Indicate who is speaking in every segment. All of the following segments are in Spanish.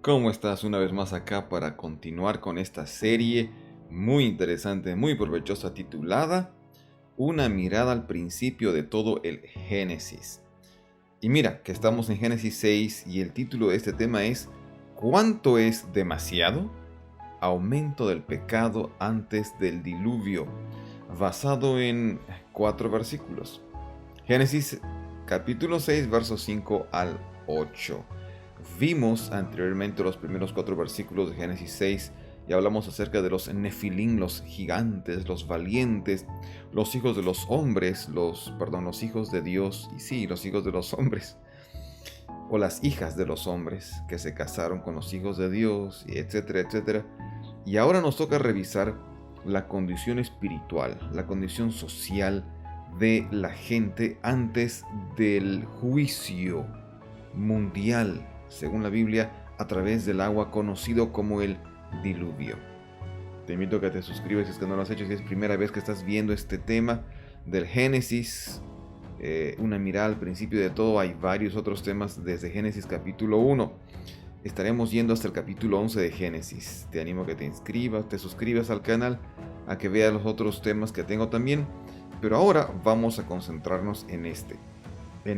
Speaker 1: ¿Cómo estás? Una vez más acá para continuar con esta serie muy interesante, muy provechosa titulada Una mirada al principio de todo el Génesis. Y mira, que estamos en Génesis 6 y el título de este tema es ¿Cuánto es demasiado? Aumento del pecado antes del diluvio, basado en 4 versículos. Génesis capítulo 6, versos 5 al 8. Vimos anteriormente los primeros 4 versículos de Génesis 6 y hablamos acerca de los Nefilim, los gigantes, los valientes, los hijos de los hombres, los hijos de Dios, y sí, los hijos de los hombres, o las hijas de los hombres que se casaron con los hijos de Dios, y etcétera, etcétera. Y ahora nos toca revisar la condición espiritual, la condición social de la gente antes del juicio mundial, según la Biblia, a través del agua conocido como el diluvio. Te invito a que te suscribas si es que no lo has hecho, si es primera vez que estás viendo este tema del Génesis, una mirada al principio de todo. Hay varios otros temas desde Génesis capítulo 1. Estaremos yendo hasta el capítulo 11 de Génesis. Te animo a que te inscribas, te suscribas al canal, a que veas los otros temas que tengo también. Pero ahora vamos a concentrarnos en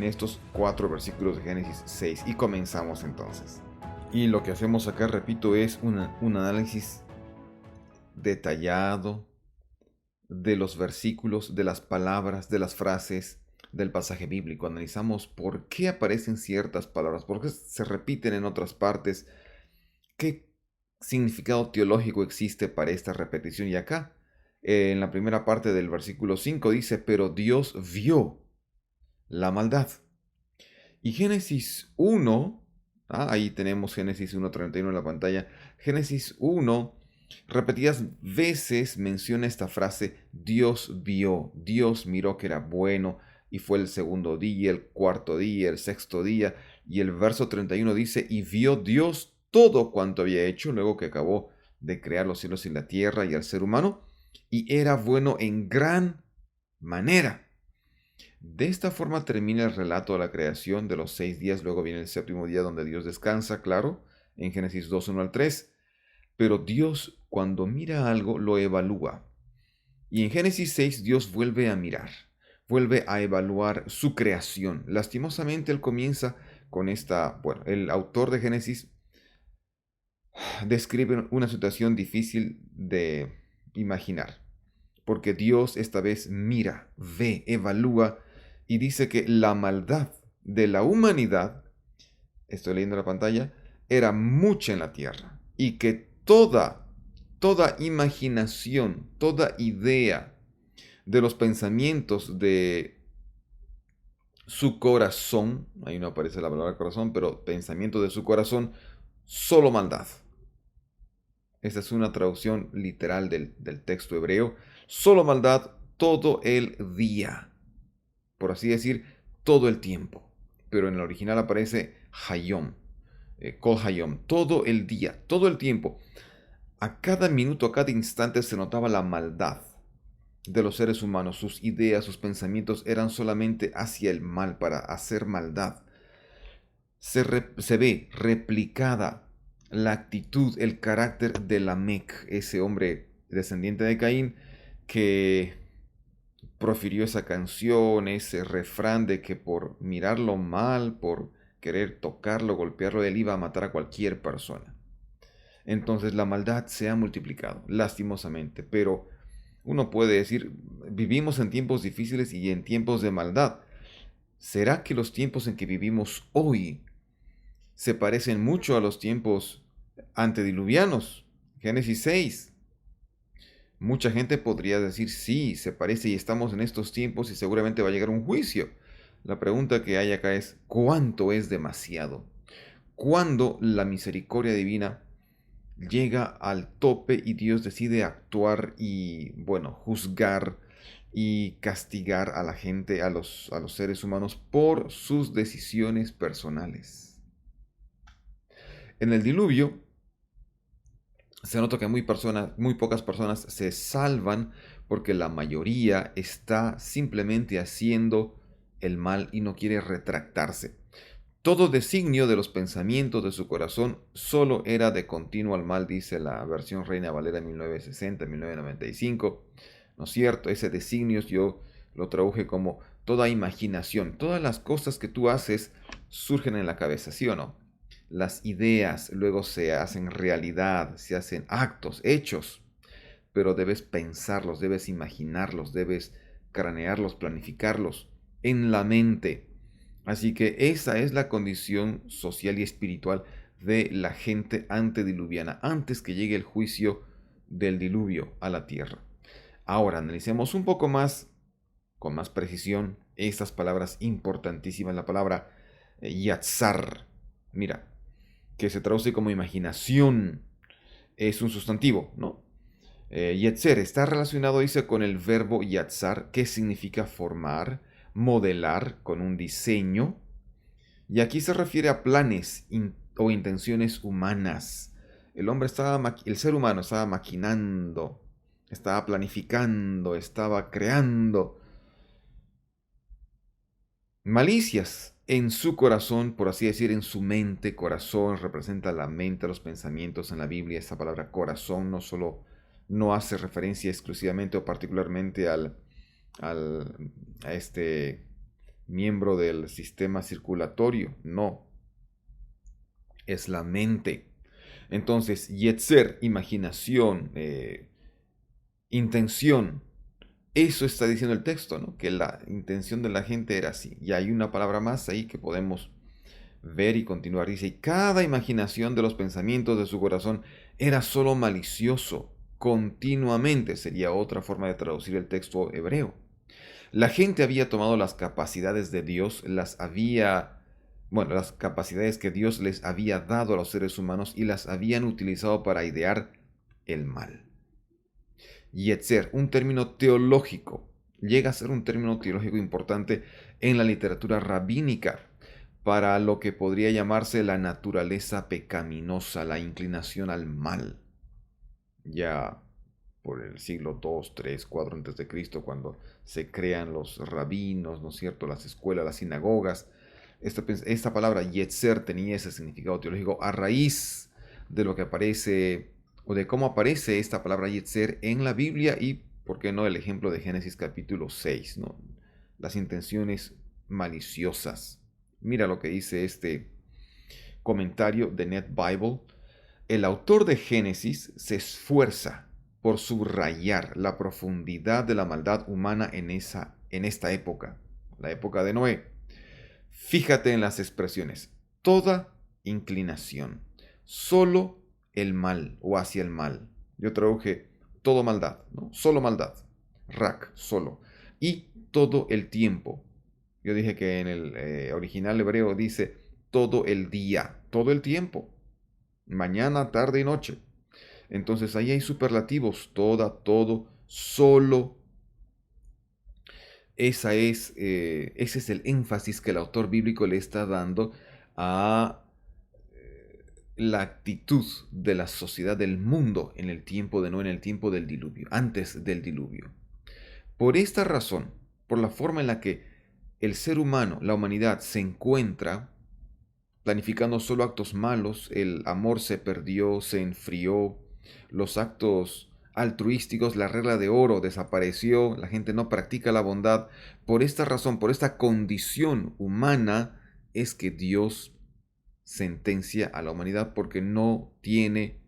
Speaker 1: estos 4 versículos de Génesis 6 y comenzamos entonces. Y lo que hacemos acá, repito, es un análisis detallado de los versículos, de las palabras, de las frases del pasaje bíblico. Analizamos por qué aparecen ciertas palabras, por qué se repiten en otras partes, qué significado teológico existe para esta repetición. Y acá, en la primera parte del versículo 5 dice, pero Dios vio la maldad. Y Génesis 1, ahí tenemos Génesis 1:31 en la pantalla. Génesis 1, repetidas veces menciona esta frase, Dios vio, Dios miró que era bueno, y fue el segundo día, el cuarto día, el sexto día, y el verso 31 dice, y vio Dios todo cuanto había hecho, luego que acabó de crear los cielos y la tierra y al ser humano, y era bueno en gran manera. De esta forma termina el relato de la creación de los 6 días, luego viene el séptimo día donde Dios descansa, claro, en Génesis 2, 1 al 3. Pero Dios, cuando mira algo, lo evalúa. Y en Génesis 6 Dios vuelve a mirar, vuelve a evaluar su creación. Lastimosamente él comienza con el autor de Génesis describe una situación difícil de imaginar, porque Dios esta vez mira, ve, evalúa y dice que la maldad de la humanidad, estoy leyendo la pantalla, era mucha en la tierra y que toda imaginación, toda idea de los pensamientos de su corazón, ahí no aparece la palabra corazón, pero pensamiento de su corazón, solo maldad. Esta es una traducción literal del texto hebreo. Solo maldad todo el día. Por así decir, todo el tiempo. Pero en el original aparece Hayom. Kol Hayom. Todo el día, todo el tiempo. A cada minuto, a cada instante se notaba la maldad de los seres humanos. Sus ideas, sus pensamientos eran solamente hacia el mal, para hacer maldad. Se ve replicada la actitud, el carácter de Lamec, ese hombre descendiente de Caín, que profirió esa canción, ese refrán de que por mirarlo mal, por querer tocarlo, golpearlo, él iba a matar a cualquier persona. Entonces la maldad se ha multiplicado, lastimosamente, pero uno puede decir, vivimos en tiempos difíciles y en tiempos de maldad. ¿Será que los tiempos en que vivimos hoy se parecen mucho a los tiempos antediluvianos? Génesis 6. Mucha gente podría decir, sí, se parece y estamos en estos tiempos y seguramente va a llegar un juicio. La pregunta que hay acá es, ¿cuánto es demasiado? ¿Cuándo la misericordia divina llega al tope y Dios decide actuar y, juzgar y castigar a la gente, a los seres humanos por sus decisiones personales? En el diluvio se nota que muy pocas personas se salvan porque la mayoría está simplemente haciendo el mal y no quiere retractarse. Todo designio de los pensamientos de su corazón solo era de continuo al mal, dice la versión Reina Valera 1960-1995. ¿No es cierto? Ese designio yo lo traduje como toda imaginación. Todas las cosas que tú haces surgen en la cabeza, ¿sí o no? Las ideas luego se hacen realidad, se hacen actos, hechos, pero debes pensarlos, debes imaginarlos, debes cranearlos, planificarlos en la mente. Así que esa es la condición social y espiritual de la gente antediluviana, antes que llegue el juicio del diluvio a la tierra. Ahora analicemos un poco más, con más precisión, estas palabras importantísimas. La palabra yatzar, mira, que se traduce como imaginación, es un sustantivo, ¿no? Yetzer está relacionado, dice, con el verbo yatzar, que significa formar, modelar con un diseño. Y aquí se refiere a planes o intenciones humanas. El ser humano estaba maquinando, estaba planificando, estaba creando malicias en su corazón, por así decir, en su mente. Corazón representa la mente, los pensamientos en la Biblia. Esta palabra corazón no hace referencia exclusivamente o particularmente a este miembro del sistema circulatorio. No, es la mente. Entonces, yetzer, imaginación, intención. Eso está diciendo el texto, ¿no? Que la intención de la gente era así. Y hay una palabra más ahí que podemos ver y continuar. Dice, y cada imaginación de los pensamientos de su corazón era solo malicioso, continuamente. Sería otra forma de traducir el texto hebreo. La gente había tomado las capacidades de Dios, las capacidades que Dios les había dado a los seres humanos y las habían utilizado para idear el mal. Yetzer, un término teológico, llega a ser un término teológico importante en la literatura rabínica para lo que podría llamarse la naturaleza pecaminosa, la inclinación al mal. Ya por el siglo II, III, IV antes de Cristo, cuando se crean los rabinos, ¿no es cierto?, las escuelas, las sinagogas. Esta palabra yetzer tenía ese significado teológico a raíz de lo que aparece o de cómo aparece esta palabra yetzer en la Biblia y, ¿por qué no?, el ejemplo de Génesis capítulo 6, ¿no? Las intenciones maliciosas. Mira lo que dice este comentario de NetBible. El autor de Génesis se esfuerza por subrayar la profundidad de la maldad humana en esta época, la época de Noé. Fíjate en las expresiones, toda inclinación, solo el mal o hacia el mal. Yo traduje todo maldad, ¿no? Solo maldad, rak, solo. Y todo el tiempo. Yo dije que en el original hebreo dice todo el día, todo el tiempo. Mañana, tarde y noche. Entonces ahí hay superlativos, toda, todo, solo. Ese es el énfasis que el autor bíblico le está dando a la actitud de la sociedad del mundo en el tiempo de Noé, en el tiempo del diluvio, antes del diluvio. Por esta razón, por la forma en la que el ser humano, la humanidad, se encuentra planificando solo actos malos, el amor se perdió, se enfrió, los actos altruísticos, la regla de oro desapareció, la gente no practica la bondad. Por esta razón, por esta condición humana, es que Dios sentencia a la humanidad porque no tiene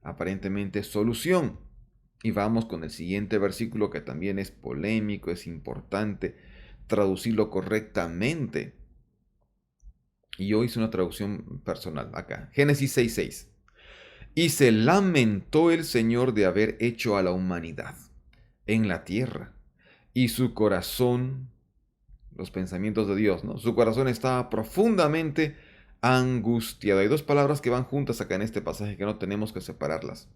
Speaker 1: aparentemente solución. Y vamos con el siguiente versículo que también es polémico, es importante traducirlo correctamente. Y yo hice una traducción personal acá. Génesis 6:6. Y se lamentó el Señor de haber hecho a la humanidad en la tierra. Y su corazón, los pensamientos de Dios, ¿no? Su corazón estaba profundamente angustiado. Hay dos palabras que van juntas acá en este pasaje que no tenemos que separarlas.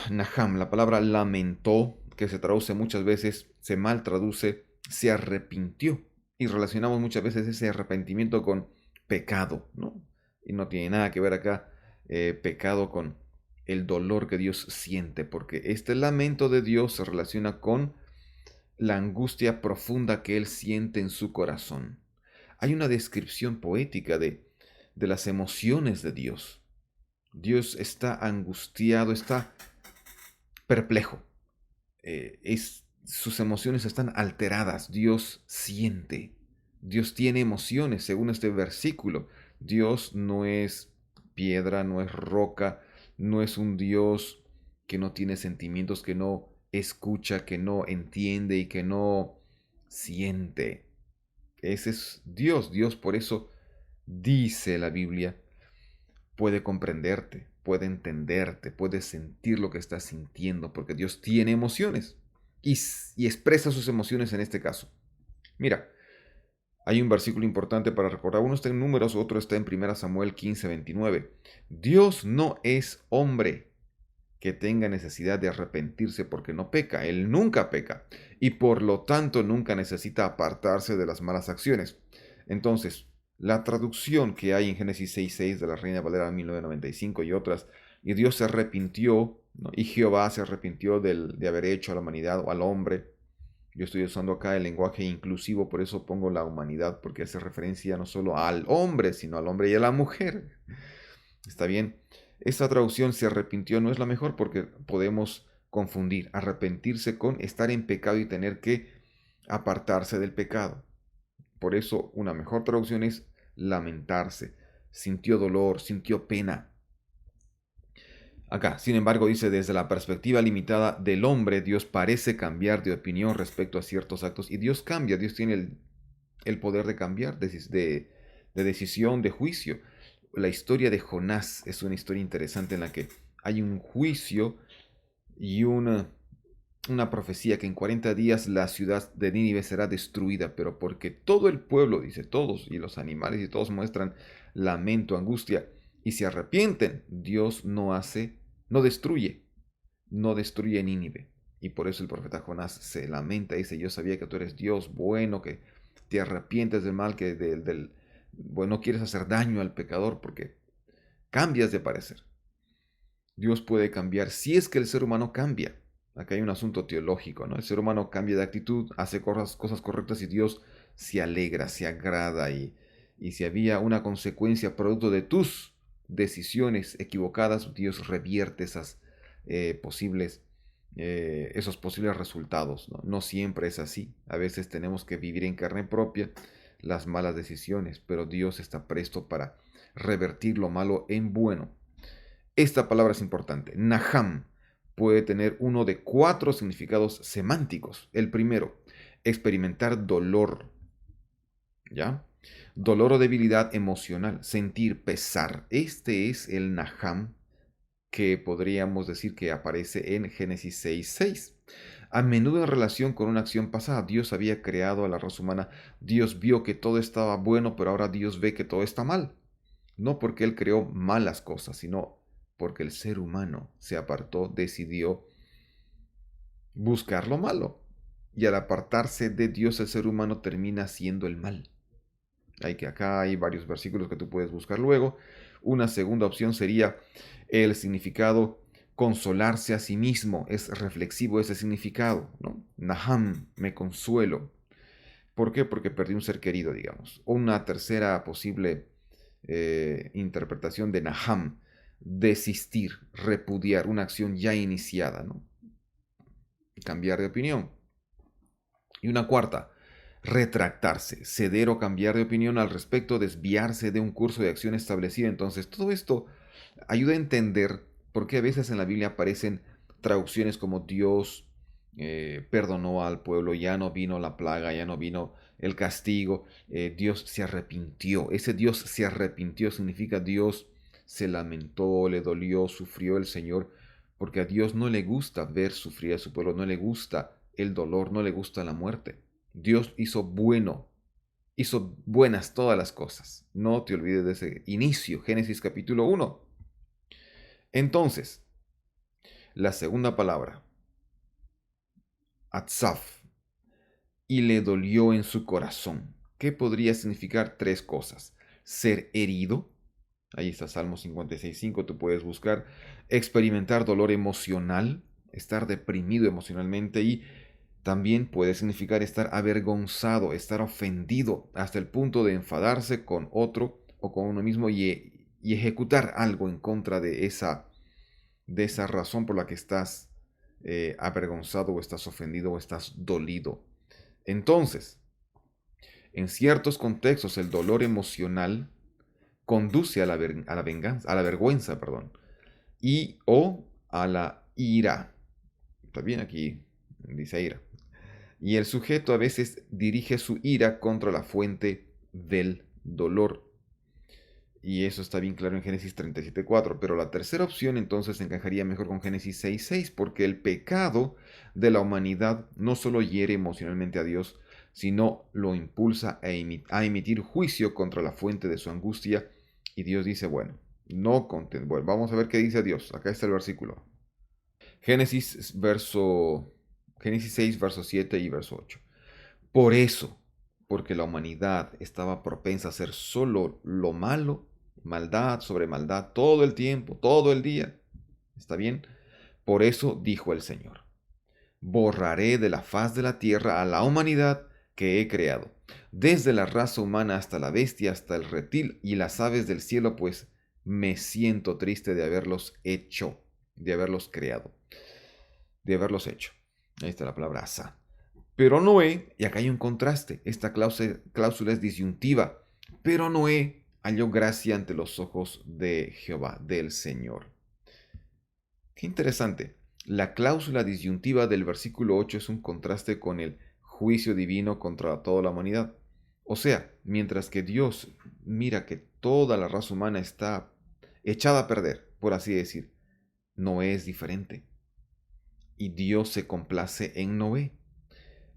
Speaker 1: Naham, la palabra lamentó, que se traduce muchas veces, se mal traduce, se arrepintió. Y relacionamos muchas veces ese arrepentimiento con pecado, ¿no? Y no tiene nada que ver acá pecado con el dolor que Dios siente, porque este lamento de Dios se relaciona con la angustia profunda que Él siente en su corazón. hay una descripción poética de las emociones de Dios. Dios está angustiado, está perplejo. Sus emociones están alteradas. Dios siente. Dios tiene emociones, según este versículo. Dios no es piedra, no es roca, no es un Dios que no tiene sentimientos, que no escucha, que no entiende y que no siente. Ese es Dios. Dios, por eso dice la Biblia, puede comprenderte, puede entenderte, puede sentir lo que estás sintiendo, porque Dios tiene emociones y expresa sus emociones en este caso. Mira, hay un versículo importante para recordar. Uno está en Números, otro está en 1 Samuel 15:29. Dios no es hombre que tenga necesidad de arrepentirse porque no peca. Él nunca peca y por lo tanto nunca necesita apartarse de las malas acciones. Entonces, la traducción que hay en Génesis 6:6 de la Reina Valera 1995 y otras, y Dios se arrepintió, ¿no? Y Jehová se arrepintió de haber hecho a la humanidad o al hombre. Yo estoy usando acá el lenguaje inclusivo, por eso pongo la humanidad, porque hace referencia no solo al hombre, sino al hombre y a la mujer. ¿Está bien? Esta traducción se arrepintió no es la mejor porque podemos confundir arrepentirse con estar en pecado y tener que apartarse del pecado. Por eso una mejor traducción es lamentarse. Sintió dolor, sintió pena. Acá, sin embargo, dice, desde la perspectiva limitada del hombre, Dios parece cambiar de opinión respecto a ciertos actos. Y Dios cambia, Dios tiene el poder de cambiar, de decisión, de juicio. La historia de Jonás es una historia interesante en la que hay un juicio y una profecía que en 40 días la ciudad de Nínive será destruida, pero porque todo el pueblo, dice todos, y los animales y todos muestran lamento, angustia, y se arrepienten, Dios no destruye Nínive. Y por eso el profeta Jonás se lamenta y dice, yo sabía que tú eres Dios bueno, que te arrepientes del mal, que bueno, no quieres hacer daño al pecador porque cambias de parecer. Dios puede cambiar si es que el ser humano cambia. Acá hay un asunto teológico, ¿no? El ser humano cambia de actitud, hace cosas correctas y Dios se alegra, se agrada y si había una consecuencia producto de tus decisiones equivocadas, Dios revierte esos posibles resultados, ¿no? No siempre es así. A veces tenemos que vivir en carne propia las malas decisiones, pero Dios está presto para revertir lo malo en bueno. Esta palabra es importante. Naham puede tener uno de 4 significados semánticos. El primero, experimentar dolor. ¿Ya? Dolor o debilidad emocional, sentir pesar. Este es el Naham que podríamos decir que aparece en Génesis 6:6. A menudo en relación con una acción pasada, Dios había creado a la raza humana. Dios vio que todo estaba bueno, pero ahora Dios ve que todo está mal. No porque Él creó malas cosas, sino porque el ser humano se apartó, decidió buscar lo malo. Y al apartarse de Dios, el ser humano termina haciendo el mal. Acá hay varios versículos que tú puedes buscar luego. Una segunda opción sería el significado consolarse a sí mismo. Es reflexivo ese significado, ¿no? Naham, me consuelo. ¿Por qué? Porque perdí un ser querido, digamos. Una tercera posible interpretación de Naham, desistir, repudiar una acción ya iniciada, ¿no? Cambiar de opinión. Y una cuarta, retractarse, ceder o cambiar de opinión al respecto, desviarse de un curso de acción establecido. Entonces, todo esto ayuda a entender por qué a veces en la Biblia aparecen traducciones como Dios perdonó al pueblo, ya no vino la plaga, ya no vino el castigo, Dios se arrepintió. Ese Dios se arrepintió significa Dios se lamentó, le dolió, sufrió el Señor, porque a Dios no le gusta ver sufrir a su pueblo, no le gusta el dolor, no le gusta la muerte. Dios hizo buenas todas las cosas. No te olvides de ese inicio, Génesis capítulo 1. Entonces, la segunda palabra, atzaf, y le dolió en su corazón. ¿Qué podría significar 3 cosas? Ser herido, ahí está Salmo 56:5, tú puedes buscar. Experimentar dolor emocional, estar deprimido emocionalmente y También puede significar estar avergonzado, estar ofendido, hasta el punto de enfadarse con otro o con uno mismo y ejecutar algo en contra de esa razón por la que estás avergonzado o estás ofendido o estás dolido. Entonces, en ciertos contextos, el dolor emocional conduce a la venganza, a la vergüenza, perdón, y o a la ira. Está bien, aquí dice ira. Y el sujeto a veces dirige su ira contra la fuente del dolor. Y eso está bien claro en Génesis 37:4. Pero la tercera opción entonces encajaría mejor con Génesis 6:6, porque el pecado de la humanidad no solo hiere emocionalmente a Dios, sino lo impulsa a emitir juicio contra la fuente de su angustia. Y Dios dice, bueno, bueno, vamos a ver qué dice Dios. Acá está el versículo. Génesis 6, verso 7 y verso 8. Por eso, porque la humanidad estaba propensa a hacer solo lo malo, maldad sobre maldad, todo el tiempo, todo el día. ¿Está bien? Por eso dijo el Señor, borraré de la faz de la tierra a la humanidad que he creado, desde la raza humana hasta la bestia, hasta el reptil y las aves del cielo, pues me siento triste de haberlos hecho, de haberlos creado, de haberlos hecho. Ahí está la palabra asa. Pero Noé, y acá hay un contraste, esta cláusula es disyuntiva, pero Noé halló gracia ante los ojos de Jehová, del Señor. Qué interesante. La cláusula disyuntiva del versículo 8 es un contraste con el juicio divino contra toda la humanidad. O sea, mientras que Dios mira que toda la raza humana está echada a perder, por así decir, Noé es diferente. Y Dios se complace en Noé.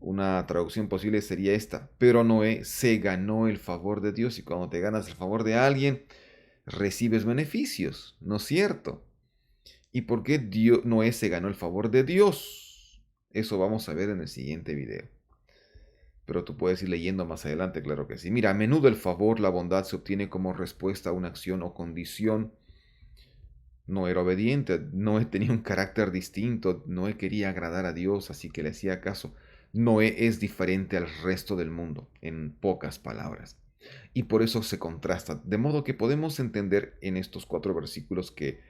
Speaker 1: Una traducción posible sería esta: pero Noé se ganó el favor de Dios, y cuando te ganas el favor de alguien, recibes beneficios, ¿no es cierto? ¿Y por qué Noé se ganó el favor de Dios? Eso vamos a ver en el siguiente video. Pero tú puedes ir leyendo más adelante, claro que sí. Mira, a menudo el favor, la bondad se obtiene como respuesta a una acción o condición. No era obediente, Noé tenía un carácter distinto, Noé quería agradar a Dios, así que le hacía caso. Noé es diferente al resto del mundo, en pocas palabras. Y por eso se contrasta. De modo que podemos entender en estos 4 versículos que,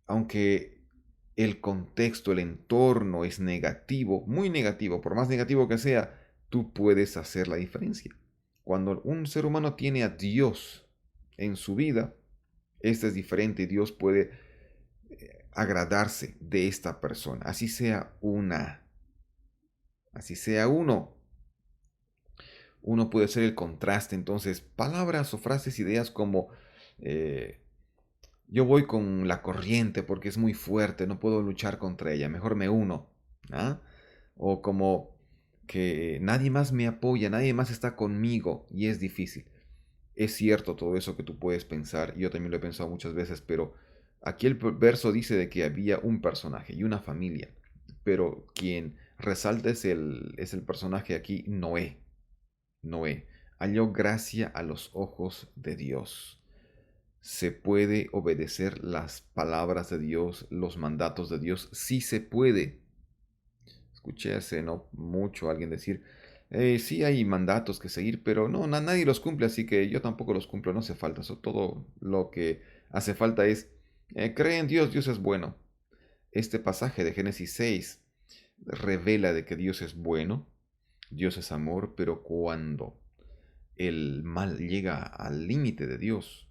Speaker 1: aunque el contexto, el entorno es negativo, muy negativo, por más negativo que sea, tú puedes hacer la diferencia. Cuando un ser humano tiene a Dios en su vida, este es diferente y Dios puede agradarse de esta persona. Así sea así sea uno. Uno puede ser el contraste. Entonces, palabras o frases, ideas como yo voy con la corriente porque es muy fuerte, no puedo luchar contra ella, mejor me uno. ¿Ah? O como que nadie más me apoya, nadie más está conmigo y es difícil. Es cierto todo eso que tú puedes pensar, yo también lo he pensado muchas veces, pero aquí el verso dice de que había un personaje y una familia, pero quien resalta es el personaje aquí, Noé. Noé halló gracia a los ojos de Dios. ¿Se puede obedecer las palabras de Dios, los mandatos de Dios? Sí se puede. Escuché hace no mucho a alguien decir, sí hay mandatos que seguir, pero no, nadie los cumple, así que yo tampoco los cumplo, no hace falta. Eso, todo lo que hace falta es, cree en Dios, Dios es bueno. Este pasaje de Génesis 6 revela de que Dios es bueno, Dios es amor, pero cuando el mal llega al límite de Dios,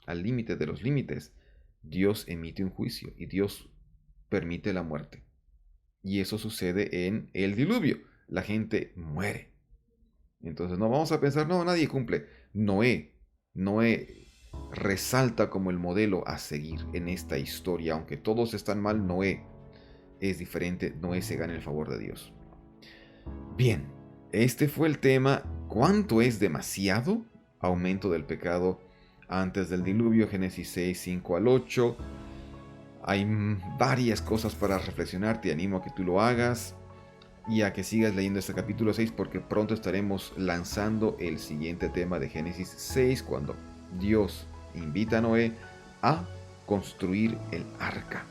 Speaker 1: al límite de los límites, Dios emite un juicio y Dios permite la muerte. Y eso sucede en el diluvio. La gente muere. Entonces no vamos a pensar, no, nadie cumple. Noé resalta como el modelo a seguir en esta historia. Aunque todos están mal, Noé es diferente. Noé se gana el favor de Dios. Bien, este fue el tema. ¿Cuánto es demasiado? Aumento del pecado antes del diluvio, Génesis 6, 5 al 8. Hay varias cosas para reflexionar, te animo a que tú lo hagas y a que sigas leyendo este capítulo 6 porque pronto estaremos lanzando el siguiente tema de Génesis 6 cuando Dios invita a Noé a construir el arca.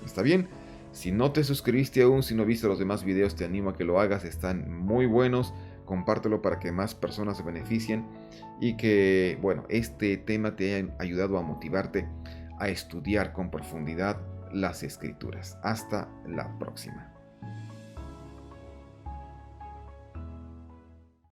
Speaker 1: ¿Está bien? Si no te suscribiste aún, si no viste los demás videos, te animo a que lo hagas, están muy buenos. Compártelo para que más personas se beneficien y que, bueno, este tema te haya ayudado a motivarte a estudiar con profundidad las Escrituras. Hasta la próxima.